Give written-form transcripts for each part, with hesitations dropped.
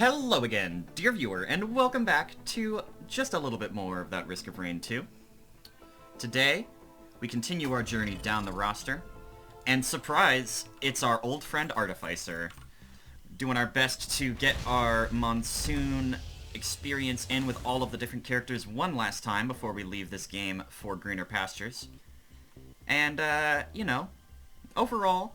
Hello again, dear viewer, and welcome back to just a little bit more of that Risk of Rain 2. Today, we continue our journey down the roster, and surprise, it's our old friend Artificer, doing our best to get our Monsoon experience in with all of the different characters one last time before we leave this game for greener pastures. And, you know, overall,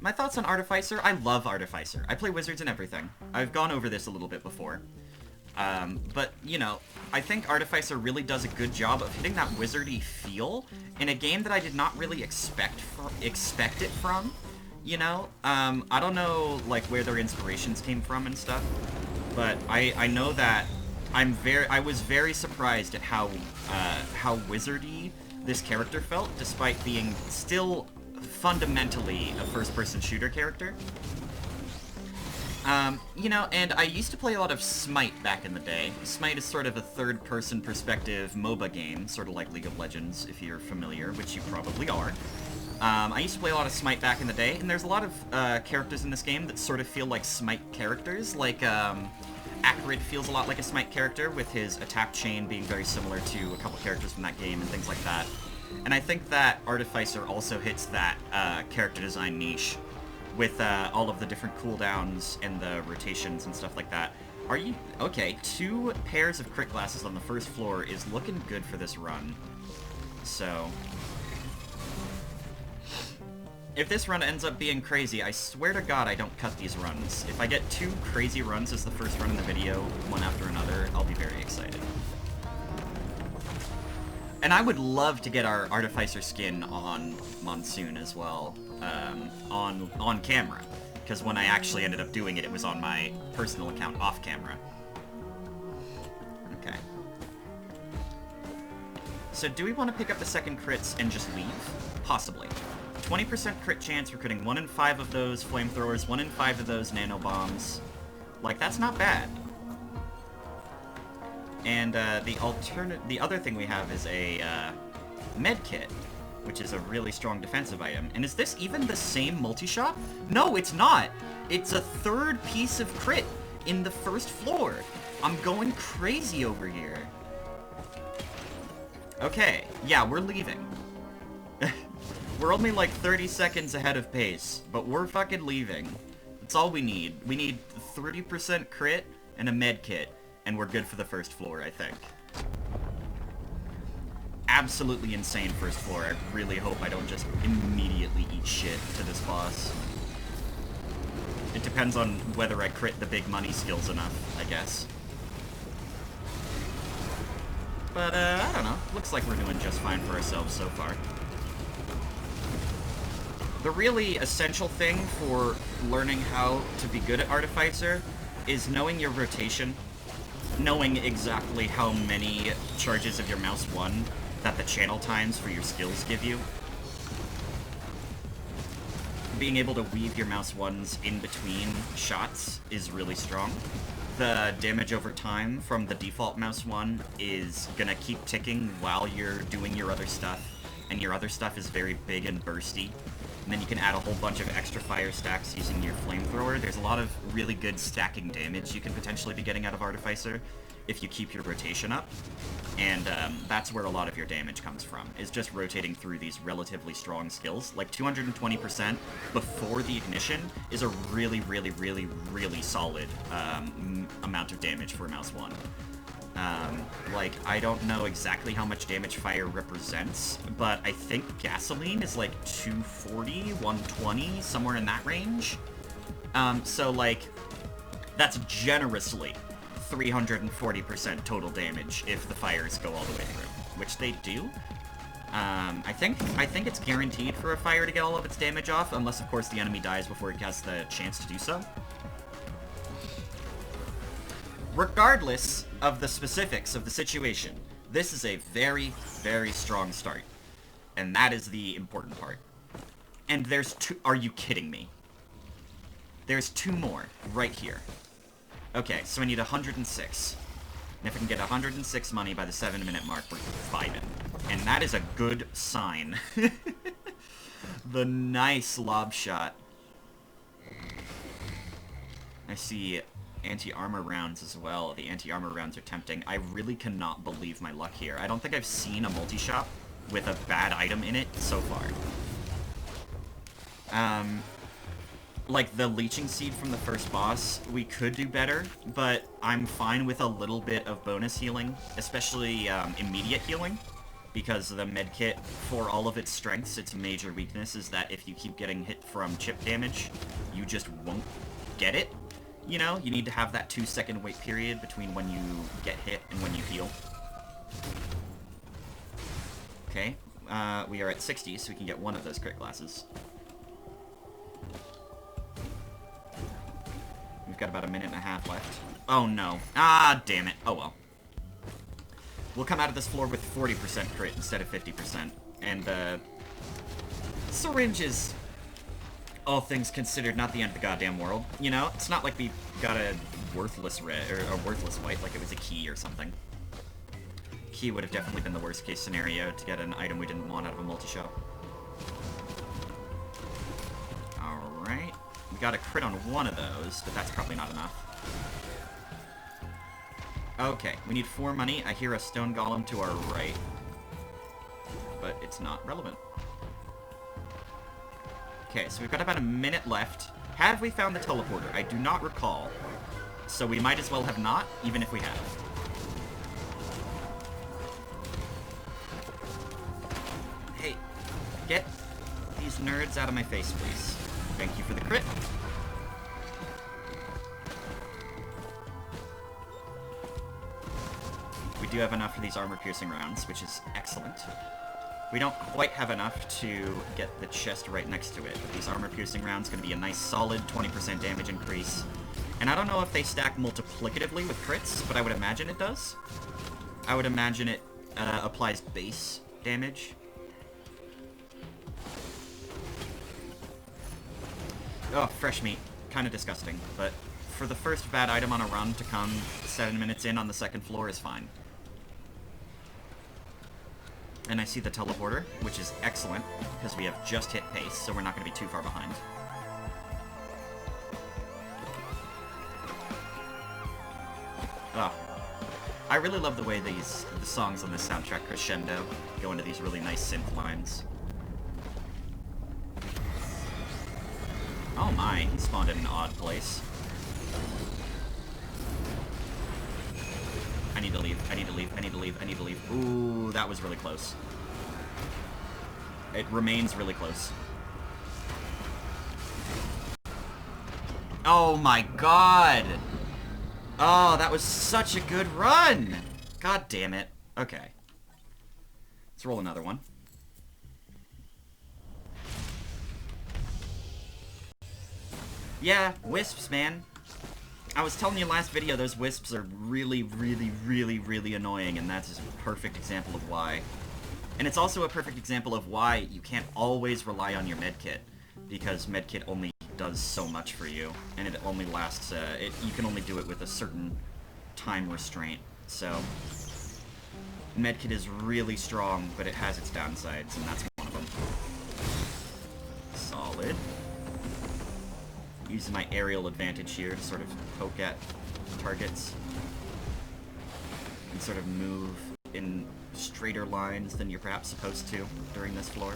my thoughts on Artificer. I love Artificer. I play wizards and everything. I've gone over this a little bit before. But, you know, I think Artificer really does a good job of hitting that wizardy feel in a game that I did not really expect it from, you know? I don't know, like, where their inspirations came from and stuff, but I know that I was very surprised at how wizardy this character felt, despite being still fundamentally a first-person shooter character. You know, and I used to play a lot of Smite back in the day. Smite is sort of a third-person perspective MOBA game, sort of like League of Legends, if you're familiar, which you probably are. I used to play a lot of Smite back in the day, and there's a lot of characters in this game that sort of feel like Smite characters, like, Acrid feels a lot like a Smite character, with his attack chain being very similar to a couple characters from that game and things like that. And I think that Artificer also hits that character design niche with all of the different cooldowns and the rotations and stuff like that. Are you... Okay, 2 pairs of crit glasses on the first floor is looking good for this run. So... if this run ends up being crazy, I swear to God I don't cut these runs. If I get 2 crazy runs as the first run in the video, one after another, I'll be very excited. And I would love to get our Artificer skin on Monsoon as well, on camera. Because when I actually ended up doing it, it was on my personal account off camera. Okay. So do we want to pick up the second crits and just leave? Possibly. 20% crit chance, we're critting 1 in 5 of those flamethrowers, 1 in 5 of those nanobombs. Like, that's not bad. And the other thing we have is a med kit, which is a really strong defensive item. And is this even the same multi-shot? No, it's not. It's a third piece of crit in the first floor. I'm going crazy over here. Okay, yeah, we're leaving. We're only like 30 seconds ahead of pace, but we're fucking leaving. That's all we need. We need 30% crit and a med kit. And we're good for the first floor, I think. Absolutely insane first floor. I really hope I don't just immediately eat shit to this boss. It depends on whether I crit the big money skills enough, I guess. But, I don't know. Looks like we're doing just fine for ourselves so far. The really essential thing for learning how to be good at Artificer is knowing your rotation. Knowing exactly how many charges of your mouse 1 that the channel times for your skills give you. Being able to weave your mouse 1s in between shots is really strong. The damage over time from the default mouse 1 is gonna keep ticking while you're doing your other stuff, and your other stuff is very big and bursty. And then you can add a whole bunch of extra fire stacks using your flamethrower. There's a lot of really good stacking damage you can potentially be getting out of Artificer if you keep your rotation up. And that's where a lot of your damage comes from, is just rotating through these relatively strong skills. Like 220% before the ignition is a really, really, really, really solid amount of damage for mouse 1. Like, I don't know exactly how much damage fire represents, but I think gasoline is like 240, 120, somewhere in that range. So, like, that's generously 340% total damage if the fires go all the way through, which they do. I think it's guaranteed for a fire to get all of its damage off, unless, of course, the enemy dies before it has the chance to do so. Regardless of the specifics of the situation, this is a very, very strong start. And that is the important part. And there's 2... Are you kidding me? There's 2 more right here. Okay, so I need 106. And if I can get 106 money by the 7-minute mark, we're vibing. And that is a good sign. The nice lob shot. I see anti-armor rounds as well. The anti-armor rounds are tempting. I really cannot believe my luck here. I don't think I've seen a multi-shop with a bad item in it so far. Like the Leeching Seed from the first boss, we could do better, but I'm fine with a little bit of bonus healing, especially immediate healing, because the medkit, for all of its strengths, its major weakness is that if you keep getting hit from chip damage, you just won't get it. You know, you need to have that 2-second wait period between when you get hit and when you heal. Okay, we are at 60, so we can get one of those crit glasses. We've got about a minute and a half left. Oh no. Ah, damn it. Oh well. We'll come out of this floor with 40% crit instead of 50%. And, syringe is, all things considered, not the end of the goddamn world. You know, it's not like we got a worthless red, or a worthless white, like it was a key or something. Key would have definitely been the worst case scenario to get an item we didn't want out of a multi-shop. Alright. We got a crit on one of those, but that's probably not enough. Okay, we need 4 money. I hear a stone golem to our right. But it's not relevant. Okay, so we've got about a minute left. Have we found the teleporter? I do not recall. So we might as well have not, even if we have. Hey, get these nerds out of my face, please. Thank you for the crit. We do have enough for these armor-piercing rounds, which is excellent. We don't quite have enough to get the chest right next to it, but these armor-piercing rounds are going to be a nice solid 20% damage increase. And I don't know if they stack multiplicatively with crits, but I would imagine it does. I would imagine it applies base damage. Oh, fresh meat. Kind of disgusting, but for the first bad item on a run to come 7 minutes in on the second floor is fine. And I see the teleporter, which is excellent, because we have just hit pace, so we're not going to be too far behind. Oh. I really love the way the songs on this soundtrack crescendo go into these really nice synth lines. Oh my, he spawned in an odd place. I need to leave, I need to leave, I need to leave, I need to leave. Ooh, that was really close. It remains really close. Oh my god! Oh, that was such a good run! God damn it. Okay. Let's roll another one. Yeah, wisps, man. I was telling you last video, those wisps are really, really, really, really annoying, and that's just a perfect example of why. And it's also a perfect example of why you can't always rely on your medkit, because medkit only does so much for you, and it only lasts, you can only do it with a certain time restraint, so... Medkit is really strong, but it has its downsides, and that's one of them. Solid. Using my aerial advantage here to sort of poke at targets and sort of move in straighter lines than you're perhaps supposed to during this floor.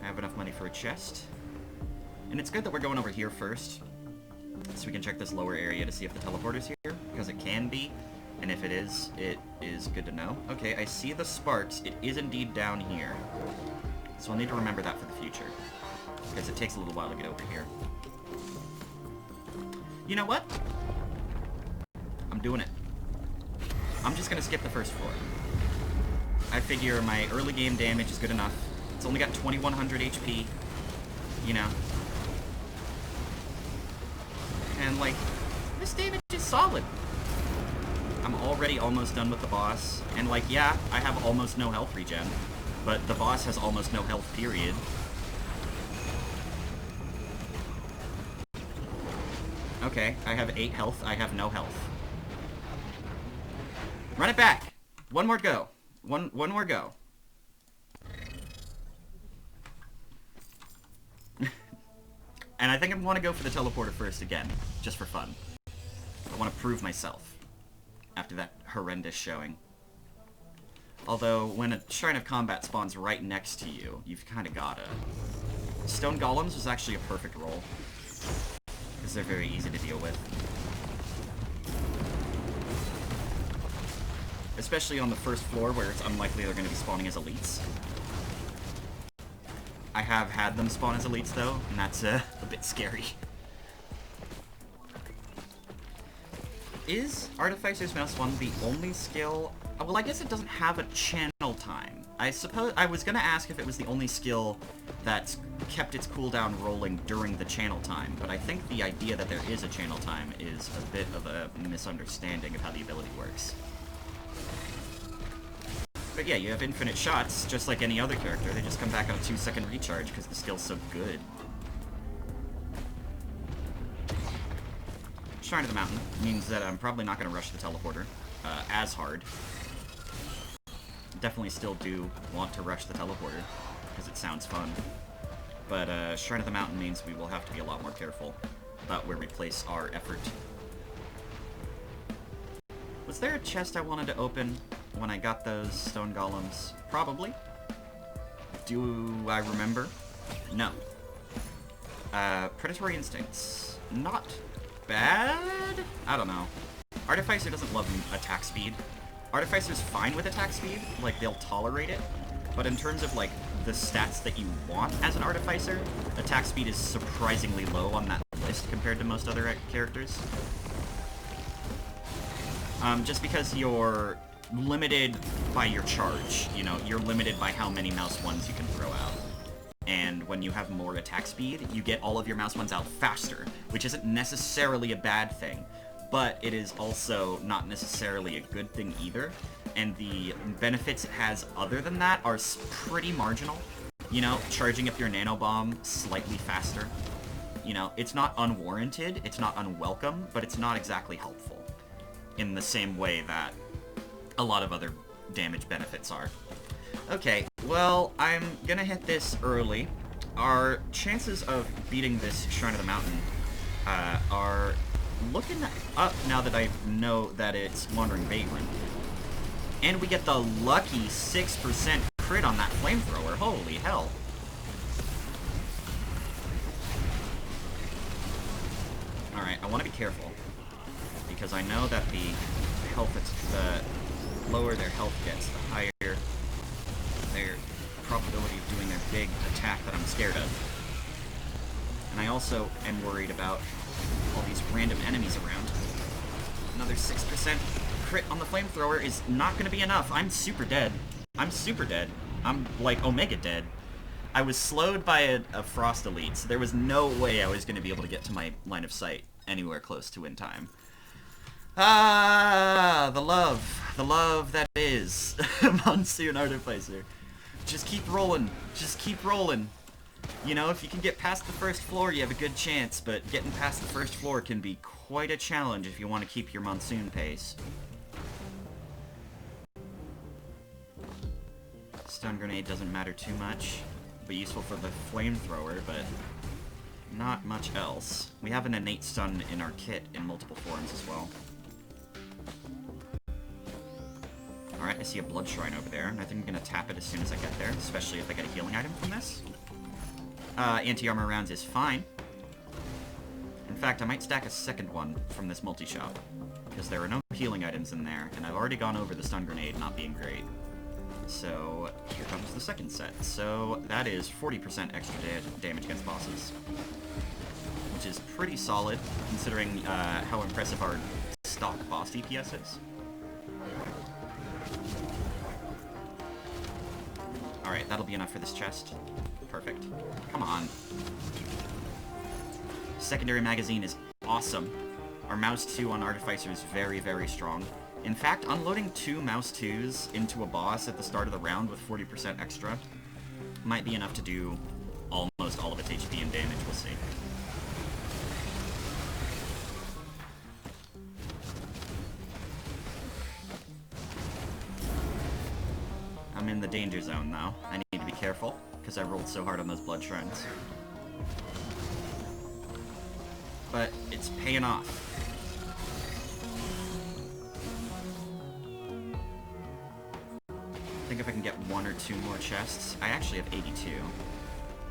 I have enough money for a chest. And it's good that we're going over here first, so we can check this lower area to see if the teleporter's here, because it can be, and if it is good to know. Okay, I see the sparks. It is indeed down here. So I'll need to remember that for the future, because it takes a little while to get over here. You know what? I'm doing it. I'm just gonna skip the first floor. I figure my early game damage is good enough. It's only got 2100 HP, you know. And, like, this damage is solid. I'm already almost done with the boss, and, like, yeah, I have almost no health regen. But the boss has almost no health, period. Okay, I have 8 health. I have no health. Run it back! One more go. One more go. And I think I want to go for the teleporter first again, just for fun. I want to prove myself after that horrendous showing. Although, when a Shrine of Combat spawns right next to you, you've kind of gotta. Stone Golems was actually a perfect roll, because they're very easy to deal with. Especially on the first floor, where it's unlikely they're going to be spawning as elites. I have had them spawn as elites, though, and that's a bit scary. Is Artificer's Mouse 1 the only skill? Well, I guess it doesn't have a channel time. I suppose I was gonna ask if it was the only skill that's kept its cooldown rolling during the channel time, but I think the idea that there is a channel time is a bit of a misunderstanding of how the ability works. But yeah, you have infinite shots, just like any other character. They just come back on a 2-second recharge because the skill's so good. Shrine of the Mountain means that I'm probably not going to rush the teleporter as hard. Definitely still do want to rush the teleporter because it sounds fun. But Shrine of the Mountain means we will have to be a lot more careful about where we place our effort. Was there a chest I wanted to open when I got those stone golems? Probably. Do I remember? No. Predatory instincts. Not bad? I don't know. Artificer doesn't love attack speed. Artificer's fine with attack speed, like they'll tolerate it, but in terms of like the stats that you want as an Artificer, attack speed is surprisingly low on that list compared to most other characters. Just because you're limited by your charge, you know, you're limited by how many mouse ones you can throw out. And when you have more attack speed, you get all of your mouse ones out faster, which isn't necessarily a bad thing, but it is also not necessarily a good thing either. And the benefits it has other than that are pretty marginal. You know, charging up your nanobomb slightly faster. You know, it's not unwarranted, it's not unwelcome, but it's not exactly helpful in the same way that a lot of other damage benefits are. Okay, well, I'm gonna hit this early. Our chances of beating this Shrine of the Mountain are looking up now that I know that it's Wandering Vagrant. And we get the lucky 6% crit on that flamethrower. Holy hell. Alright, I want to be careful, because I know that the health, the lower their health gets, the higher their probability of doing their big attack that I'm scared of. And I also am worried about all these random enemies around. Another 6% crit on the flamethrower is not going to be enough. I'm super dead. I'm super dead. I'm, like, Omega dead. I was slowed by a Frost Elite, so there was no way I was going to be able to get to my line of sight anywhere close to in time. Ah, the love that is Monsoon Artificer. Just keep rolling. Just keep rolling. You know, if you can get past the first floor, you have a good chance, but getting past the first floor can be quite a challenge if you want to keep your Monsoon pace. Stun Grenade doesn't matter too much. Be useful for the Flamethrower, but not much else. We have an innate stun in our kit in multiple forms as well. Alright, I see a Blood Shrine over there, and I think I'm going to tap it as soon as I get there, especially if I get a healing item from this. Anti-armor rounds is fine. In fact, I might stack a second one from this multi-shop, because there are no healing items in there, and I've already gone over the Stun Grenade not being great. So, here comes the second set. So, that is 40% extra damage against bosses, which is pretty solid, considering how impressive our stock boss DPS is. Alright, that'll be enough for this chest. Perfect. Come on. Secondary magazine is awesome. Our Mouse 2 on Artificer is very, very strong. In fact, unloading 2 Mouse 2s into a boss at the start of the round with 40% extra might be enough to do almost all of its HP and damage. We'll see. I'm in the danger zone now. I need to be careful, because I rolled so hard on those blood shrines. but it's paying off. I think if I can get 1 or 2 more chests. I actually have 82.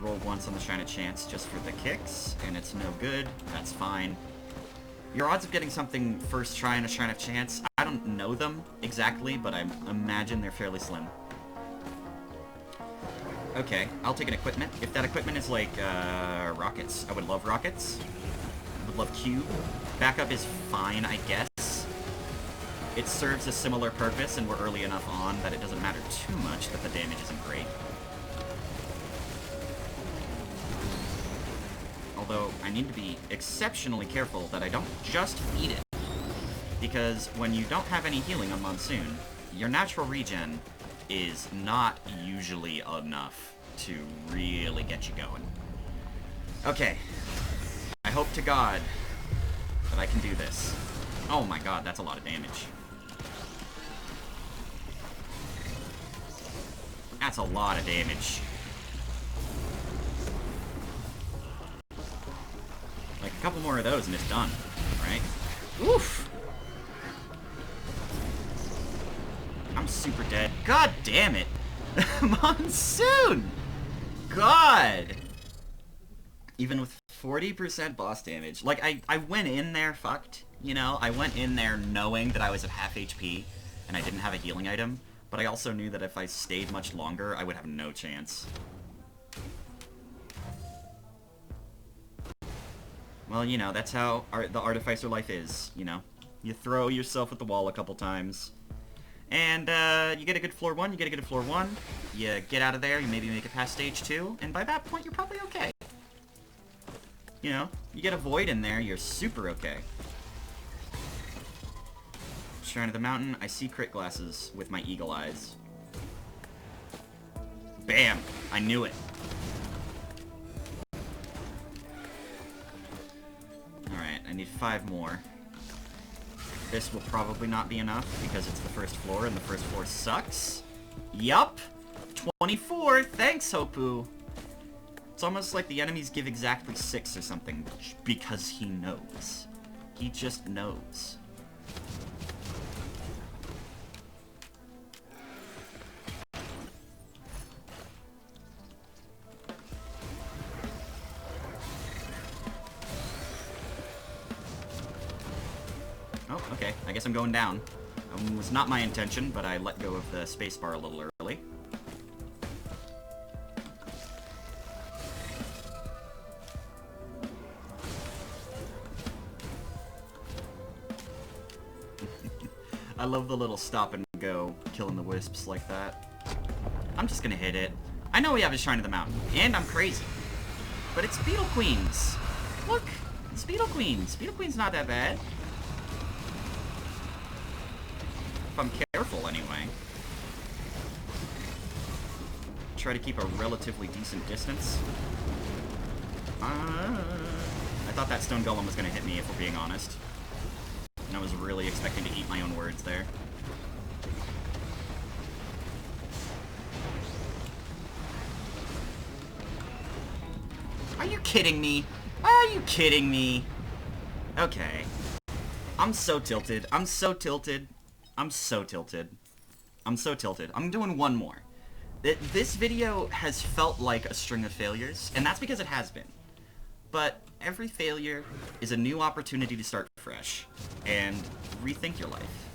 Roll once on the Shine of Chance just for the kicks, and it's no good. That's fine. Your odds of getting something first try on a Shine of Chance, I don't know them exactly, but I imagine they're fairly slim. Okay, I'll take an equipment. If that equipment is like, rockets, I would love rockets. I would love cube. Backup is fine, I guess. It serves a similar purpose, and we're early enough on that it doesn't matter too much that the damage isn't great. Although, I need to be exceptionally careful that I don't just feed it. Because when you don't have any healing on Monsoon, your natural regen is not usually enough to really get you going. Okay. I hope to God that I can do this. Oh my god, that's a lot of damage. That's a lot of damage. Like, a couple more of those and it's done, right? Oof! I'm super dead. God damn it! Monsoon! God! Even with 40% boss damage. Like, I went in there fucked, you know? I went in there knowing that I was at half HP and I didn't have a healing item, but I also knew that if I stayed much longer, I would have no chance. Well, you know, that's how the Artificer life is, you know? You throw yourself at the wall a couple times, and you get a good floor 1, you get a good floor 1, you get out of there, you maybe make it past stage 2, and by that point you're probably okay. You know, you get a void in there, you're super okay. Shrine of the Mountain, I see crit glasses with my eagle eyes. Bam! I knew it. Alright, I need 5 more. This will probably not be enough because it's the first floor and the first floor sucks. Yup! 24! Thanks, Hopu! It's almost like the enemies give exactly 6 or something because he knows. He just knows. Oh, okay. I guess I'm going down. It was not my intention, but I let go of the spacebar a little early. I love the little stop and go, killing the wisps like that. I'm just gonna hit it. I know we have a Shrine of the Mountain, and I'm crazy. But it's Beetle Queens. Look, it's Beetle Queens. Beetle Queen's not that bad. If I'm careful, anyway. Try to keep a relatively decent distance. I thought that stone golem was gonna hit me, if we're being honest. And I was really expecting to eat my own words there. Are you kidding me? Are you kidding me? Okay. I'm so tilted. I'm so tilted. I'm so tilted. I'm so tilted. I'm doing one more. This video has felt like a string of failures, and that's because it has been. But every failure is a new opportunity to start fresh and rethink your life.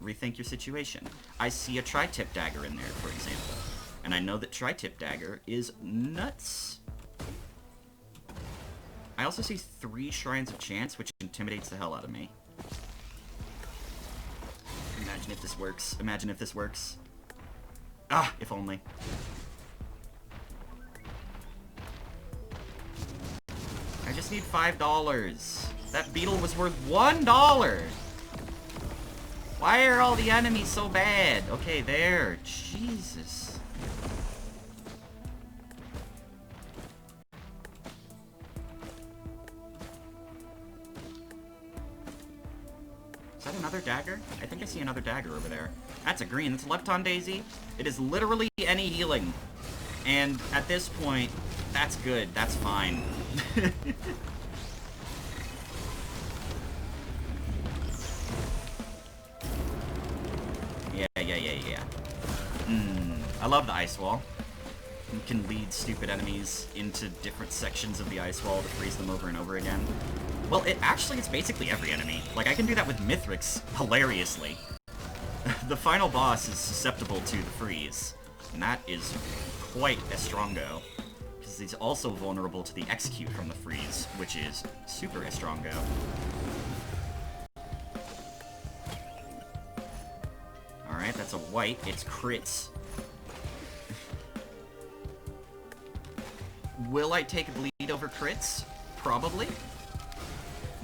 Rethink your situation. I see a tri-tip dagger in there, for example. And I know that tri-tip dagger is nuts. I also see 3 Shrines of Chance, which intimidates the hell out of me. Imagine if this works. Imagine if this works. Ah, if only. I just need $5. That beetle was worth $1! Why are all the enemies so bad? Okay, there. Jesus. Is that another dagger? I think I see another dagger over there. That's a green. That's Lepton Daisy. It is literally any healing. And at this point, that's good. That's fine. I love the ice wall. You can lead stupid enemies into different sections of the ice wall to freeze them over and over again. Well, it's basically every enemy. Like, I can do that with Mithrix, hilariously. The final boss is susceptible to the freeze, and that is quite a strongo, because he's also vulnerable to the execute from the freeze, which is super estrongo. Alright, that's a white. It's crits. Will I take bleed over crits? Probably.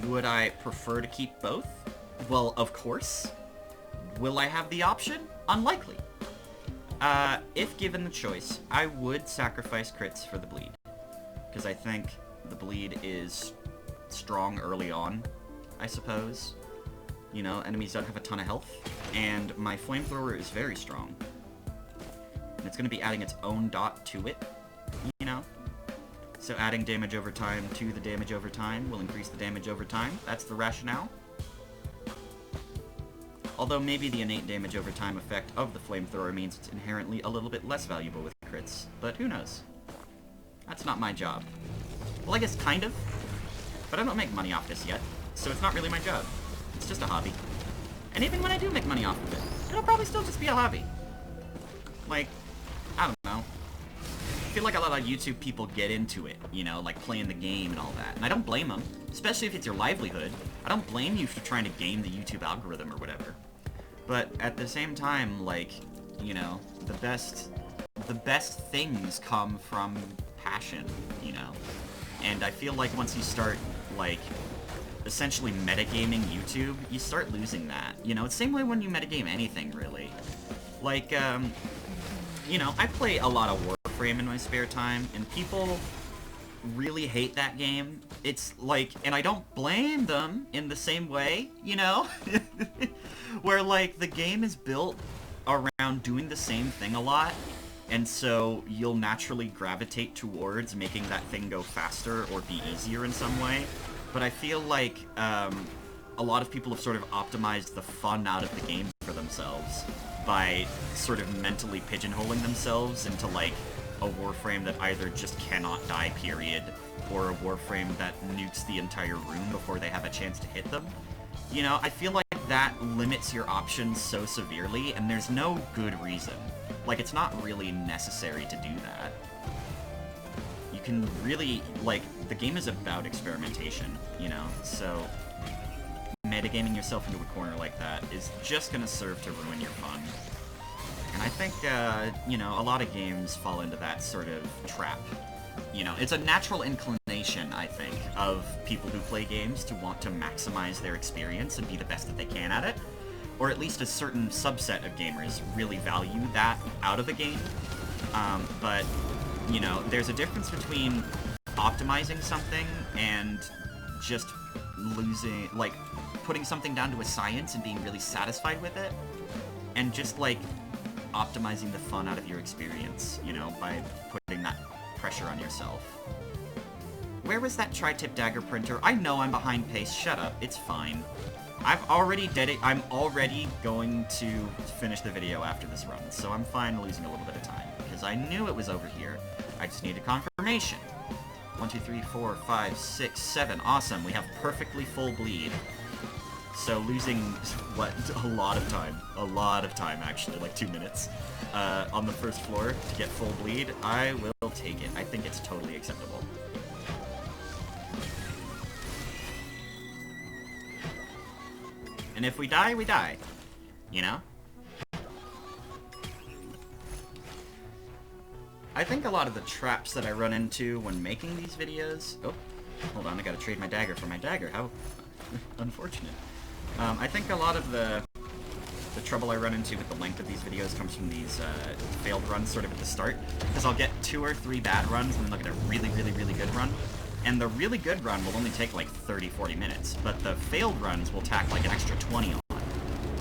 Would I prefer to keep both? Well, of course. Will I have the option? Unlikely. If given the choice, I would sacrifice crits for the bleed. Because I think the bleed is strong early on, I suppose. You know, enemies don't have a ton of health. And my flamethrower is very strong. And it's going to be adding its own dot to it, you know? So adding damage over time to the damage over time will increase the damage over time. That's the rationale. Although maybe the innate damage over time effect of the flamethrower means it's inherently a little bit less valuable with crits. But who knows? That's not my job. Well, I guess kind of. But I don't make money off this yet, so it's not really my job. It's just a hobby. And even when I do make money off of it, it'll probably still just be a hobby. Like, I don't know. I feel like a lot of YouTube people get into it, you know, like playing the game and all that. And I don't blame them, especially if it's your livelihood. I don't blame you for trying to game the YouTube algorithm or whatever. But at the same time, like, you know, the best things come from passion, you know. And I feel like once you start, like, essentially metagaming YouTube, you start losing that. You know, it's the same way when you metagame anything, really. Like, you know, I play a lot of Warframe in my spare time, and people really hate that game. It's like, and I don't blame them in the same way, you know? Where, like, the game is built around doing the same thing a lot, and so you'll naturally gravitate towards making that thing go faster or be easier in some way. But I feel like a lot of people have sort of optimized the fun out of the game for themselves by sort of mentally pigeonholing themselves into, like, a Warframe that either just cannot die, period, or a Warframe that nukes the entire room before they have a chance to hit them. You know, I feel like that limits your options so severely, and there's no good reason. Like, it's not really necessary to do that. You can really, like, the game is about experimentation, you know, so metagaming yourself into a corner like that is just gonna serve to ruin your fun. And I think, you know, a lot of games fall into that sort of trap. You know, it's a natural inclination, I think, of people who play games to want to maximize their experience and be the best that they can at it. Or at least a certain subset of gamers really value that out of a game. But, you know, there's a difference between optimizing something and just losing, like, putting something down to a science and being really satisfied with it, and just, like, optimizing the fun out of your experience, you know, by putting that pressure on yourself. Where was that tri-tip dagger printer? I know I'm behind pace. Shut up. It's fine. I'm already going to finish the video after this run, so I'm fine losing a little bit of time, because I knew it was over here. I just needed confirmation. 1, 2, 3, 4, 5, 6, 7. Awesome. We have perfectly full bleed. So losing, what, a lot of time actually, like 2 minutes, on the first floor to get full bleed, I will take it. I think it's totally acceptable. And if we die, we die. You know? I think a lot of the traps that I run into when making these videos... Oh, hold on, I gotta trade my dagger for my dagger. How unfortunate. I think a lot of the trouble I run into with the length of these videos comes from these failed runs sort of at the start. Because I'll get 2 or 3 bad runs and then I'll get a really, really, really good run. And the really good run will only take like 30, 40 minutes. But the failed runs will tack like an extra 20 on.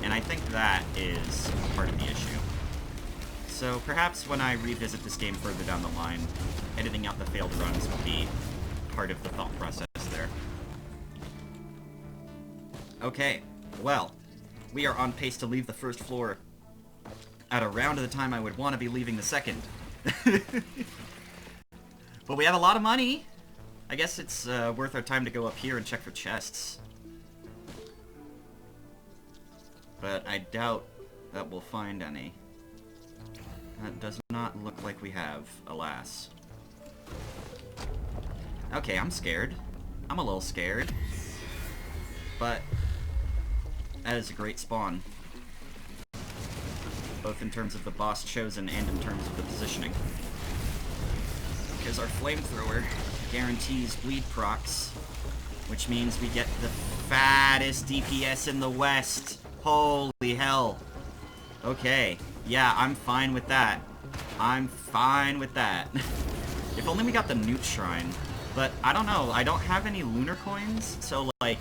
And I think that is part of the issue. So perhaps when I revisit this game further down the line, editing out the failed runs will be part of the thought process there. Okay, well, we are on pace to leave the first floor at around the time I would want to be leaving the second. But we have a lot of money. I guess it's worth our time to go up here and check for chests. But I doubt that we'll find any. That does not look like we have, alas. Okay, I'm scared. I'm a little scared. But that is a great spawn. Both in terms of the boss chosen and in terms of the positioning. Because our flamethrower guarantees bleed procs, which means we get the fattest DPS in the West. Holy hell. Okay. Yeah, I'm fine with that. I'm fine with that. If only we got the Newt Shrine. But I don't know. I don't have any lunar coins, so like,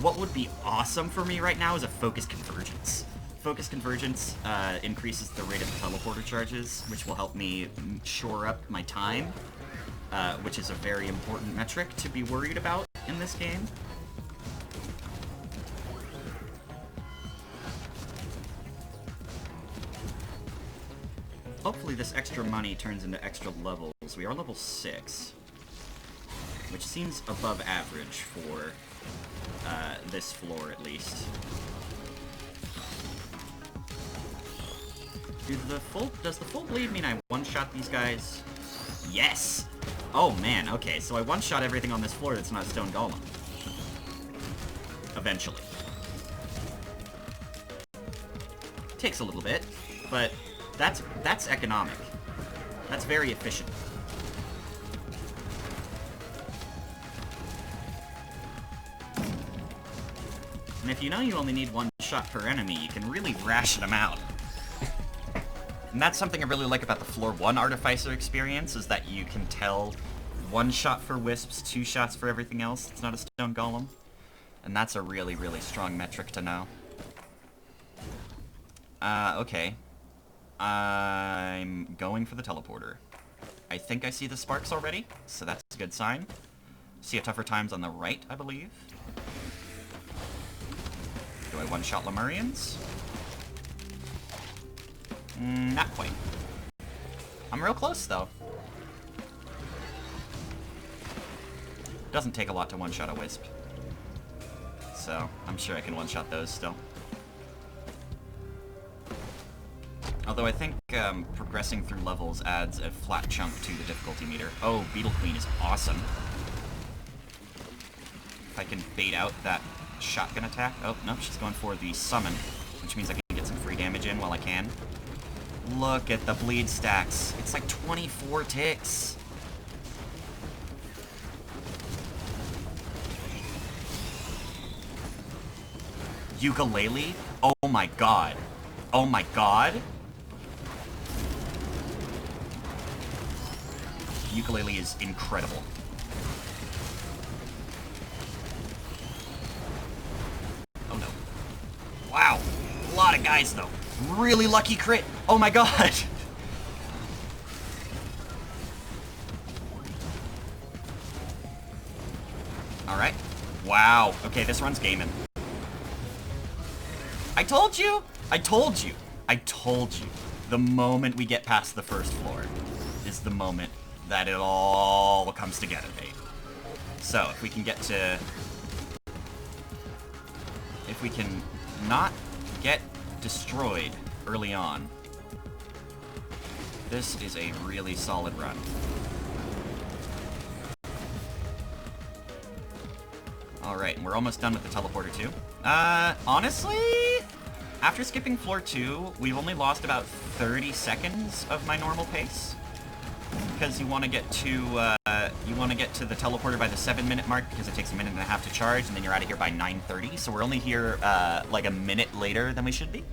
what would be awesome for me right now is a Focus Convergence. Focus Convergence increases the rate of teleporter charges, which will help me shore up my time, which is a very important metric to be worried about in this game. Hopefully this extra money turns into extra levels. We are level 6, which seems above average for this floor at least. Does the full bleed mean I one-shot these guys? Yes! Oh man, okay, so I one-shot everything on this floor that's not Stone Golem. Eventually. Takes a little bit, but that's economic. That's very efficient. And if you know you only need one shot per enemy, you can really ration them out. And that's something I really like about the Floor 1 Artificer experience, is that you can tell 1 shot for wisps, 2 shots for everything else. It's not a Stone Golem. And that's a really, really strong metric to know. Okay. I'm going for the teleporter. I think I see the sparks already, so that's a good sign. See a tougher times on the right, I believe. Do I one-shot Lemurians? Not quite. I'm real close, though. Doesn't take a lot to one-shot a Wisp. So, I'm sure I can one-shot those still. Although I think progressing through levels adds a flat chunk to the difficulty meter. Oh, Beetle Queen is awesome. If I can bait out that shotgun attack. Oh, no, she's going for the summon, which means I can get some free damage in while I can. Look at the bleed stacks. It's like 24 ticks. Ukulele? Oh my god. Oh my god. Ukulele is incredible. Oh no. Wow. A lot of guys though. Really lucky crit. Oh my god. Alright. Wow. Okay, this run's gaming. I told you! I told you! I told you. The moment we get past the first floor is the moment that it all comes together, babe. So, if we can get to... If we can not get destroyed early on, this is a really solid run. Alright, we're almost done with the teleporter too. Honestly, after skipping floor 2, we've only lost about 30 seconds of my normal pace. Because you want to get to the teleporter by the 7-minute mark, because it takes a minute and a half to charge, and then you're out of here by 9:30. So we're only here like a minute later than we should be.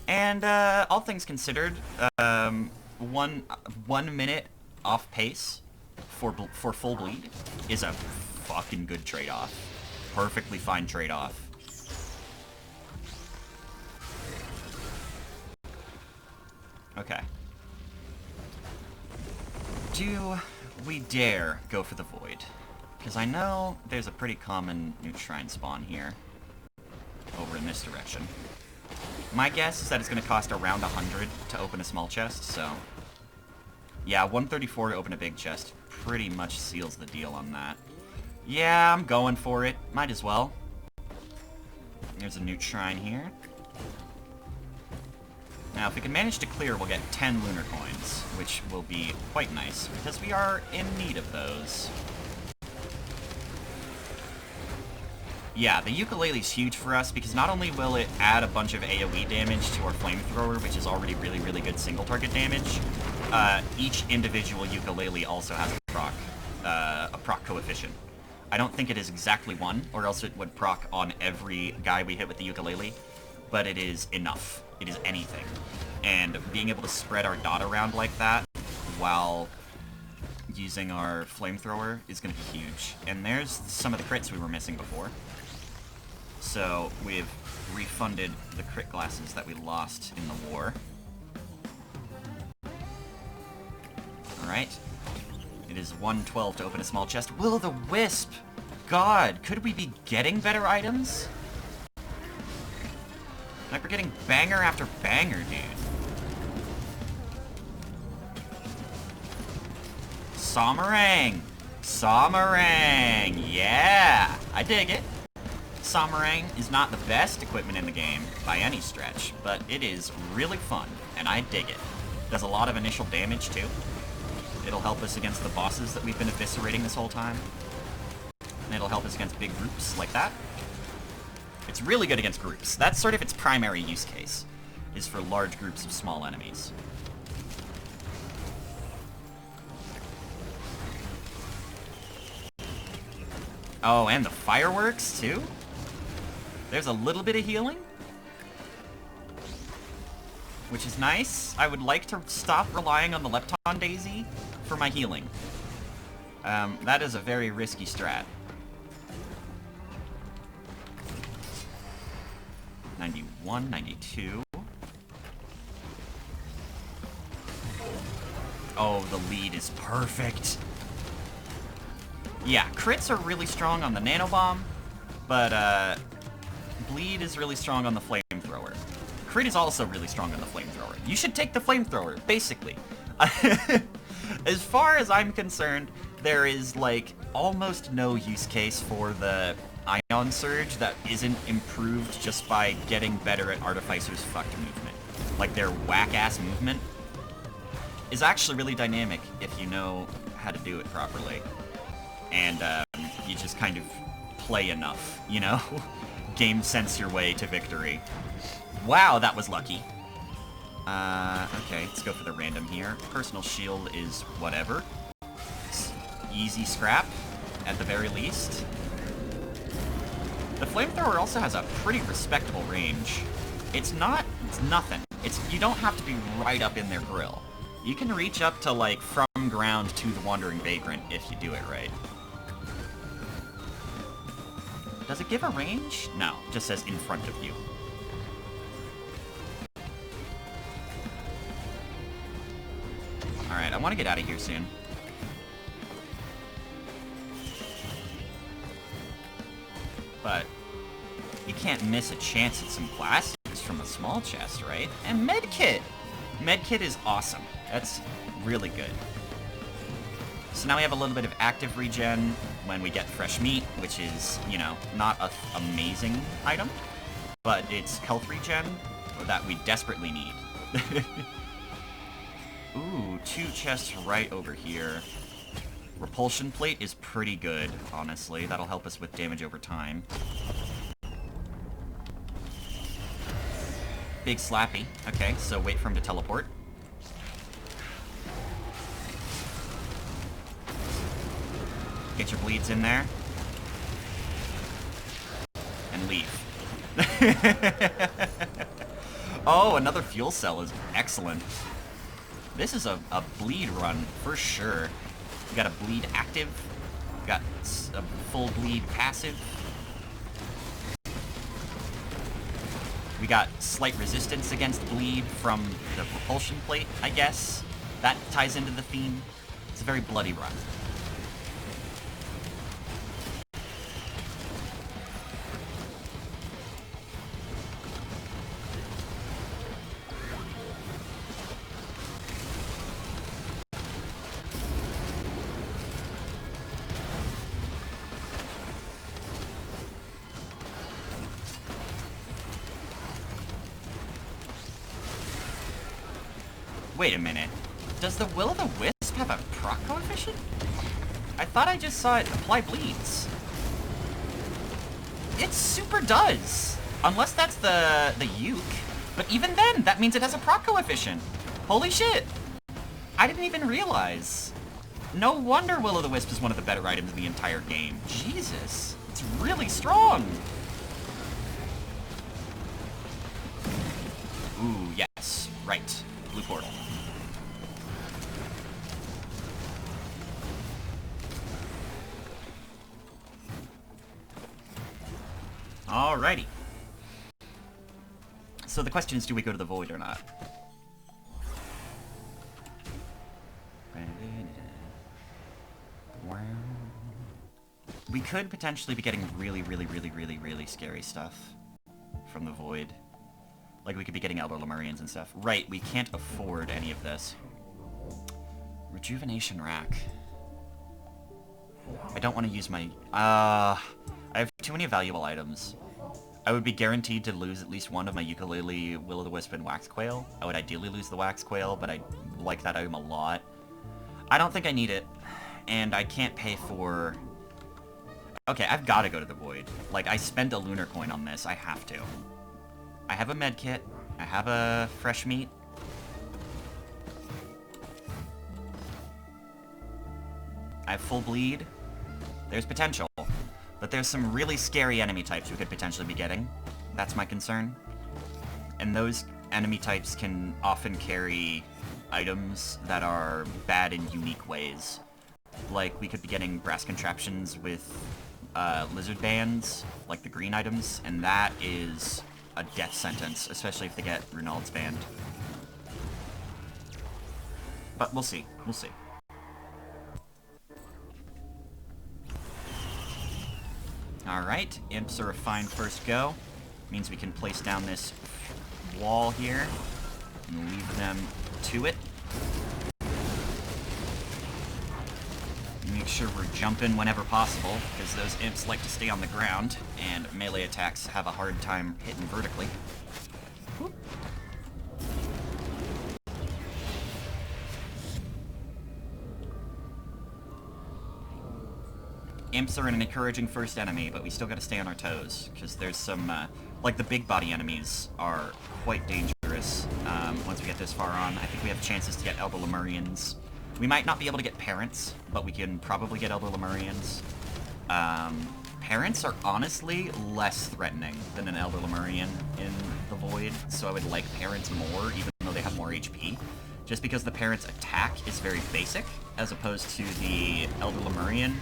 And all things considered, 1 minute off pace for full bleed is a fucking good trade-off. Perfectly fine trade-off. Okay. Do we dare go for the Void? Because I know there's a pretty common Newt Shrine spawn here. Over in this direction. My guess is that it's going to cost around 100 to open a small chest, so... Yeah, 134 to open a big chest pretty much seals the deal on that. Yeah, I'm going for it. Might as well. There's a new shrine here. Now, if we can manage to clear, we'll get 10 lunar coins, which will be quite nice, because we are in need of those. Yeah, the ukulele's huge for us, because not only will it add a bunch of AoE damage to our flamethrower, which is already really, really good single-target damage, each individual ukulele also has a proc coefficient. I don't think it is exactly 1, or else it would proc on every guy we hit with the ukulele, but it is enough. It is anything. And being able to spread our dot around like that while using our flamethrower is going to be huge. And there's some of the crits we were missing before. So we've refunded the crit glasses that we lost in the war. Alright. It is 112 to open a small chest. Will-o'-the-wisp! God, could we be getting better items? Like, we're getting banger after banger, dude. Samarang! Samarang! Yeah! I dig it. Samarang is not the best equipment in the game, by any stretch, but it is really fun, and I dig it. Does a lot of initial damage, too. It'll help us against the bosses that we've been eviscerating this whole time. And it'll help us against big groups like that. It's really good against groups. That's sort of its primary use case, is for large groups of small enemies. Oh, and the fireworks, too? There's a little bit of healing, which is nice. I would like to stop relying on the Lepton Daisy for my healing. That is a very risky strat. 91, 92. Oh, the lead is perfect. Yeah, crits are really strong on the nanobomb, but bleed is really strong on the flamethrower. Crit is also really strong on the flamethrower. You should take the flamethrower, basically. As far as I'm concerned, there is, like, almost no use case for the Ion Surge that isn't improved just by getting better at Artificer's fucked movement. Like, their whack-ass movement is actually really dynamic if you know how to do it properly. And you just kind of play enough, you know? Game sense your way to victory. Wow, that was lucky. Okay, let's go for the random here. Personal shield is whatever. It's easy scrap, at the very least. The flamethrower also has a pretty respectable range. It's nothing. You don't have to be right up in their grill. You can reach up to, like, from ground to the Wandering Vagrant if you do it right. Does it give a range? No, it just says in front of you. Alright, I want to get out of here soon. But you can't miss a chance at some classes from a small chest, right? And medkit! Medkit is awesome. That's really good. So now we have a little bit of active regen when we get fresh meat, which is, you know, not an amazing item, but it's health regen that we desperately need. Ooh, 2 chests right over here. Repulsion plate is pretty good, honestly. That'll help us with damage over time. Big slappy. Okay, so wait for him to teleport. Get your bleeds in there. And leave. Oh, another fuel cell is excellent. This is a bleed run, for sure. We got a bleed active. We got a full bleed passive. We got slight resistance against bleed from the repulsion plate, I guess. That ties into the theme. It's a very bloody run. Wait a minute. Does the Will-o'-the-Wisp have a proc coefficient? I thought I just saw it apply bleeds. It super does! Unless that's the uke. But even then, that means it has a proc coefficient. Holy shit! I didn't even realize. No wonder Will-o'-the-Wisp is one of the better items in the entire game. Jesus. It's really strong! Ooh, yes. Right. Blue portal. Alrighty. So the question is, do we go to the Void or not? We could potentially be getting really scary stuff from the Void. Like, we could be getting Elder Lemurians and stuff. Right, we can't afford any of this. Rejuvenation Rack. I don't want to use my... I have too many valuable items. I would be guaranteed to lose at least one of my Ukulele, Will-o'-the-Wisp, and Wax Quail. I would ideally lose the Wax Quail, but I like that item a lot. I don't think I need it, and I can't pay for... Okay, I've got to go to the Void. Like, I spent a lunar coin on this. I have to. I have a med kit. I have a fresh meat. I have full bleed. There's potential. But there's some really scary enemy types we could potentially be getting. That's my concern. And those enemy types can often carry items that are bad in unique ways. Like, we could be getting brass contraptions with lizard bands, like the green items, and that is a death sentence, especially if they get Runald's band. But we'll see. We'll see. Alright, imps are a fine first go. Means we can place down this wall here and leave them to it. Make sure we're jumping whenever possible, because those imps like to stay on the ground, and melee attacks have a hard time hitting vertically. Whoop. Imps are an encouraging first enemy, but we still gotta stay on our toes, because there's some, like the big body enemies are quite dangerous once we get this far on. I think we have chances to get Elder Lemurians. We might not be able to get Parents, but we can probably get Elder Lemurians. Parents are honestly less threatening than an Elder Lemurian in the Void, so I would like Parents more, even though they have more HP. Just because the Parents' attack is very basic, as opposed to the Elder Lemurian,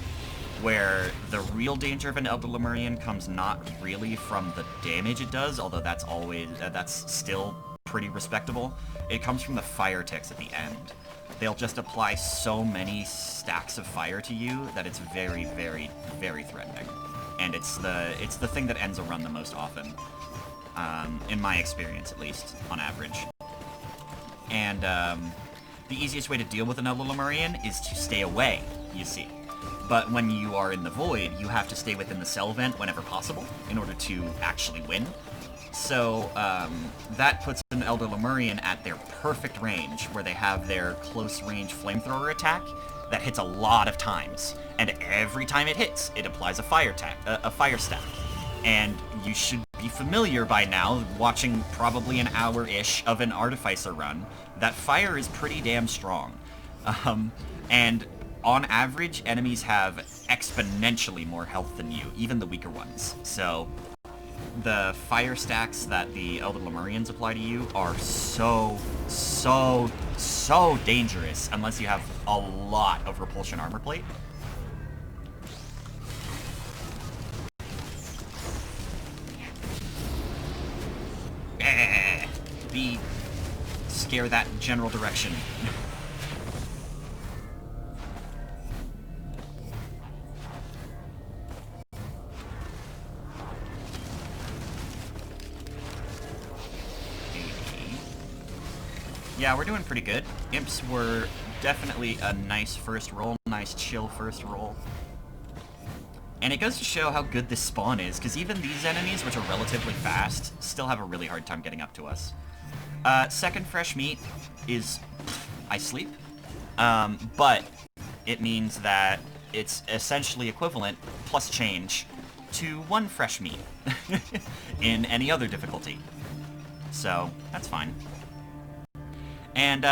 where the real danger of an Elder Lemurian comes not really from the damage it does, although that's always that's still pretty respectable. It comes from the fire ticks at the end. They'll just apply so many stacks of fire to you that it's very threatening. And it's the thing that ends a run the most often, in my experience at least, on average. And the easiest way to deal with an Elder Lemurian is to stay away, you see. But when you are in the Void, you have to stay within the cell vent whenever possible in order to actually win. So that puts an Elder Lemurian at their perfect range, where they have their close-range flamethrower attack that hits a lot of times. And every time it hits, it applies a fire stack. And you should be familiar by now, watching probably an hour-ish of an Artificer run, that fire is pretty damn strong. And on average, enemies have exponentially more health than you, even the weaker ones. So the fire stacks that the Elder Lemurians apply to you are so dangerous unless you have a lot of repulsion armor plate. Scare that general direction. Yeah, we're doing pretty good. Imps were definitely a nice first roll, nice chill first roll. And it goes to show how good this spawn is, because even these enemies, which are relatively fast, still have a really hard time getting up to us. Second fresh meat is I sleep, but it means that it's essentially equivalent, plus change, to 1 fresh meat in any other difficulty. So, that's fine. And,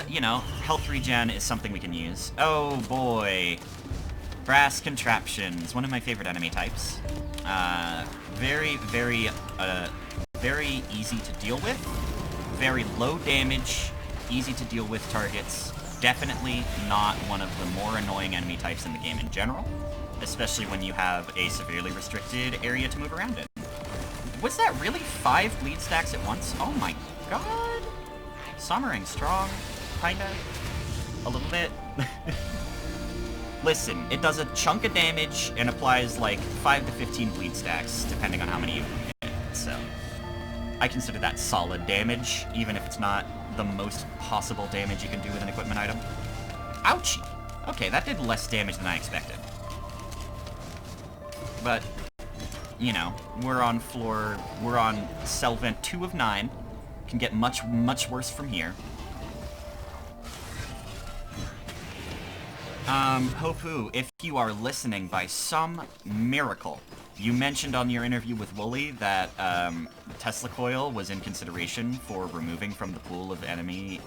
you know, health regen is something we can use. Oh boy. Brass contraptions, one of my favorite enemy types. Very, very easy to deal with. Very low damage, easy to deal with targets. Definitely not one of the more annoying enemy types in the game in general, especially when you have a severely restricted area to move around in. Was that really 5 bleed stacks at once? Oh my god! Sommering strong, kinda. A little bit. Listen, it does a chunk of damage and applies like 5 to 15 bleed stacks, depending on how many you hit, so I consider that solid damage, even if it's not the most possible damage you can do with an equipment item. Ouchie! Okay, that did less damage than I expected. But, you know, we're on cell vent 2 of 9. Can get much, much worse from here. Hopu, if you are listening by some miracle, you mentioned on your interview with Wooly that, Tesla Coil was in consideration for removing from the pool of enemy,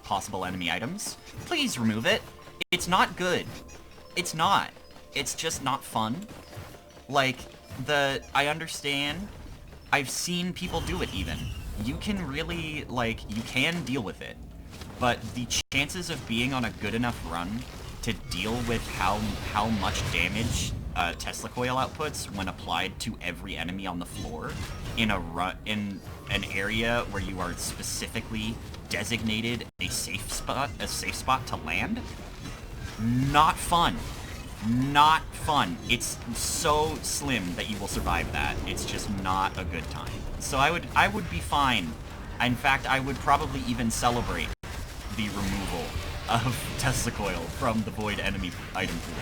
possible enemy items. Please remove it. It's not good. It's not. It's just not fun. Like, I understand. I've seen people do it even. You can really, like, you can deal with it. But the chances of being on a good enough run to deal with how much damage Tesla Coil outputs when applied to every enemy on the floor in an area where you are specifically designated a safe spot to land, not fun. Not fun. It's so slim that you will survive that. It's just not a good time. So I would be fine. In fact, I would probably even celebrate the removal of Tesla Coil from the Void enemy item pool.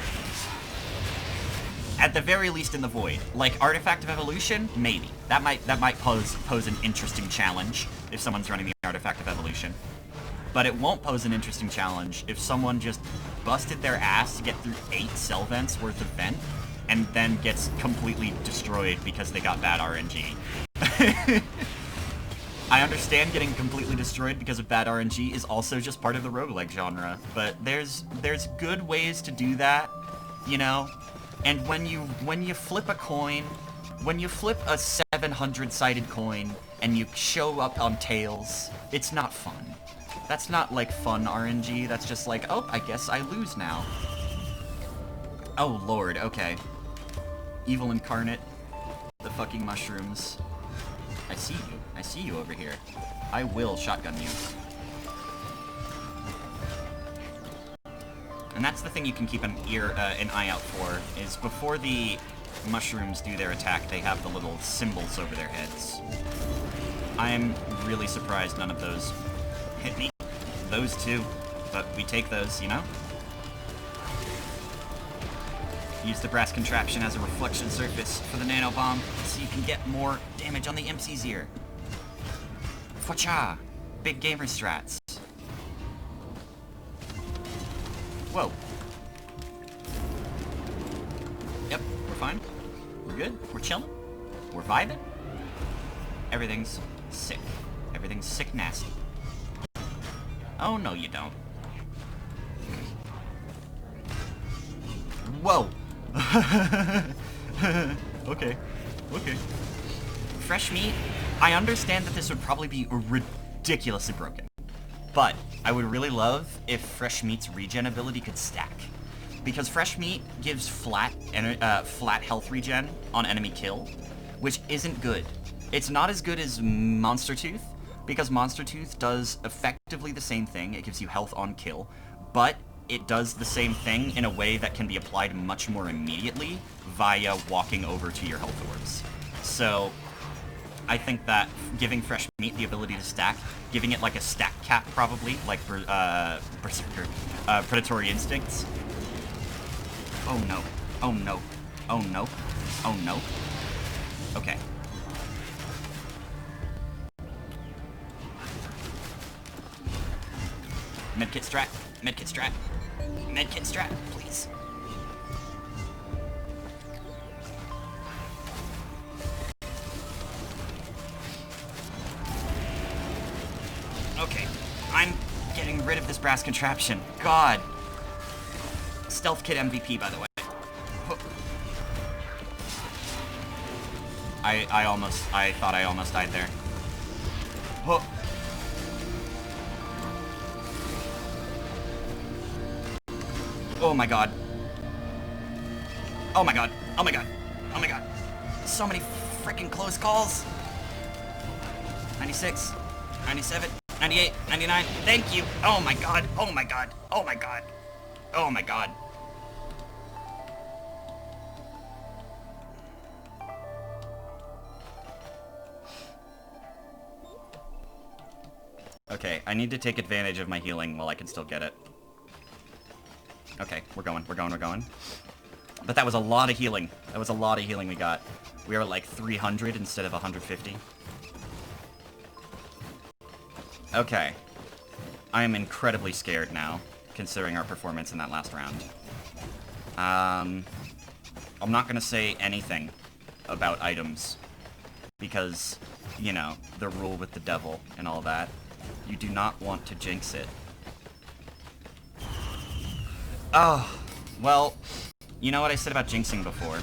At the very least in the Void. Like, Artifact of Evolution? Maybe. That might pose an interesting challenge if someone's running the Artifact of Evolution. But it won't pose an interesting challenge if someone just busted their ass to get through 8 cell vents worth of vent, and then gets completely destroyed because they got bad RNG. I understand getting completely destroyed because of bad RNG is also just part of the roguelike genre, but there's good ways to do that, you know? And when you flip a coin, when you flip a 700-sided coin and you show up on tails, it's not fun. That's not, like, fun RNG, that's just like, oh, I guess I lose now. Oh, lord, okay. Evil incarnate. The fucking mushrooms. I see you. I see you over here. I will shotgun you. And that's the thing you can keep an eye out for, is before the mushrooms do their attack, they have the little symbols over their heads. I'm really surprised none of those hit me. Those two, but we take those, you know? Use the brass contraption as a reflection surface for the nano bomb, so you can get more damage on the MC's ear. Fwacha! Big gamer strats. Whoa. Yep, we're fine. We're good. We're chilling. We're vibing. Everything's sick. Everything's sick nasty. Oh, no, you don't. Whoa! Okay. Okay. Fresh meat? I understand that this would probably be ridiculously broken. But I would really love if fresh meat's regen ability could stack. Because fresh meat gives flat health regen on enemy kill, which isn't good. It's not as good as Monster Tooth, because Monster Tooth does effectively the same thing. It gives you health on kill, but it does the same thing in a way that can be applied much more immediately via walking over to your health orbs. So I think that giving fresh meat the ability to stack, giving it like a stack cap probably, like Berserker, Predatory Instincts. Oh no, oh no, oh no, oh no. Okay. Medkit strat. Medkit strat. Medkit strat, please. Okay, I'm getting rid of this brass contraption. God. Stealth kit MVP, by the way. I thought I almost died there. Oh my god. Oh my god. Oh my god. Oh my god. So many freaking close calls. 96, 97, 98, 99. Thank you. Oh my god. Oh my god. Oh my god. Oh my god. Okay, I need to take advantage of my healing while I can still get it. Okay, we're going. But that was a lot of healing. That was a lot of healing we got. We were like 300 instead of 150. Okay. I am incredibly scared now, considering our performance in that last round. I'm not gonna say anything about items, because, you know, the rule with the devil and all that. You do not want to jinx it. Oh, well, you know what I said about jinxing before.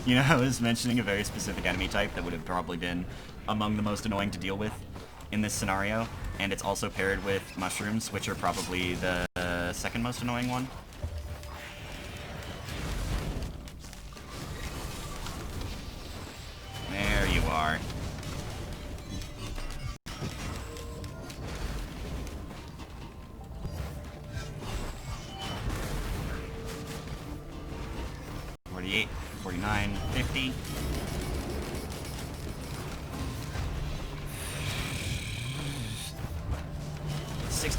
You know, I was mentioning a very specific enemy type that would have probably been among the most annoying to deal with in this scenario, and it's also paired with mushrooms, which are probably the second most annoying one. There you are. $48, $49, $50.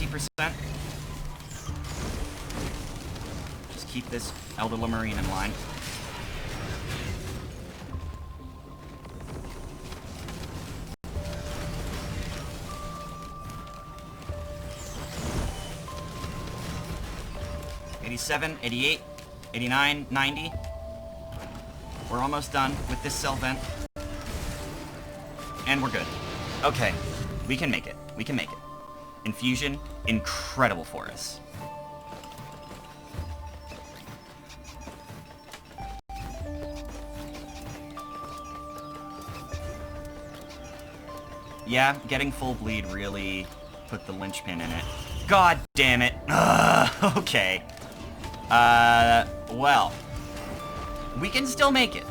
%. Just keep this Elder Marine in line. $87, $88, $89, $90. We're almost done with this cell vent. And we're good. Okay, we can make it. We can make it. Infusion, incredible for us. Yeah, getting full bleed really put the linchpin in it. God damn it. Okay. Well. We can still make it.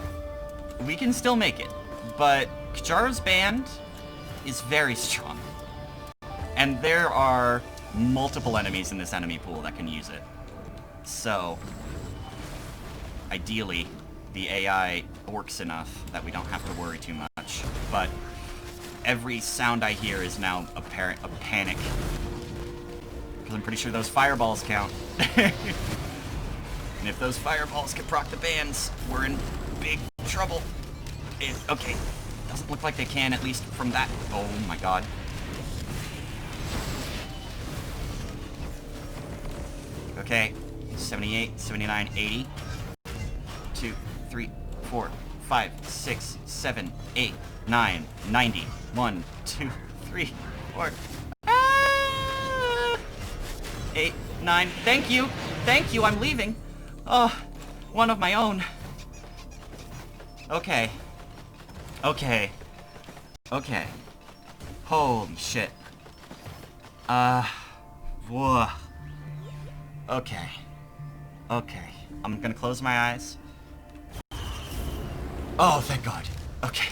We can still make it. But Kjar's band is very strong. And there are multiple enemies in this enemy pool that can use it. So, ideally, the AI works enough that we don't have to worry too much. But every sound I hear is now a panic. Because I'm pretty sure those fireballs count. And if those fireballs can proc the bands, we're in big trouble. Okay, doesn't look like they can, at least from that. Oh my god. Okay, 78, 79, 80. 2, 3, 4, 5, 6, 7, 8, 9, 90. 1, 2, 3, 4. 8, 9. Thank you! Thank you, I'm leaving! Oh, one of my own. Okay. Okay. Okay. Holy shit. Whoa. Okay. Okay. I'm gonna close my eyes. Oh, thank God. Okay.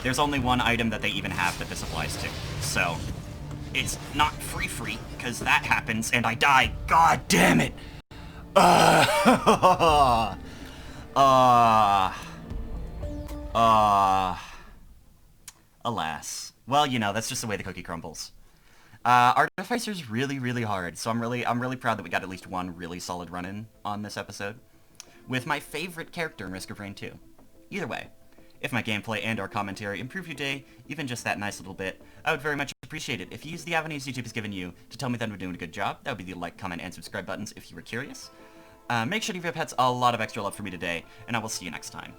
There's only one item that they even have that this applies to, so it's not free, because that happens and I die. God damn it! Alas. Well, you know, that's just the way the cookie crumbles. Artificer's really, really hard, so I'm really proud that we got at least one really solid run-in on this episode. With my favorite character in Risk of Rain 2. Either way, If my gameplay and or commentary improve your day, even just that nice little bit, I would very much appreciate it if you use the avenues YouTube has given you to tell me that I'm doing a good job. That would be the like, comment, and subscribe buttons if you were curious. Make sure to give your pets a lot of extra love for me today, and I will see you next time.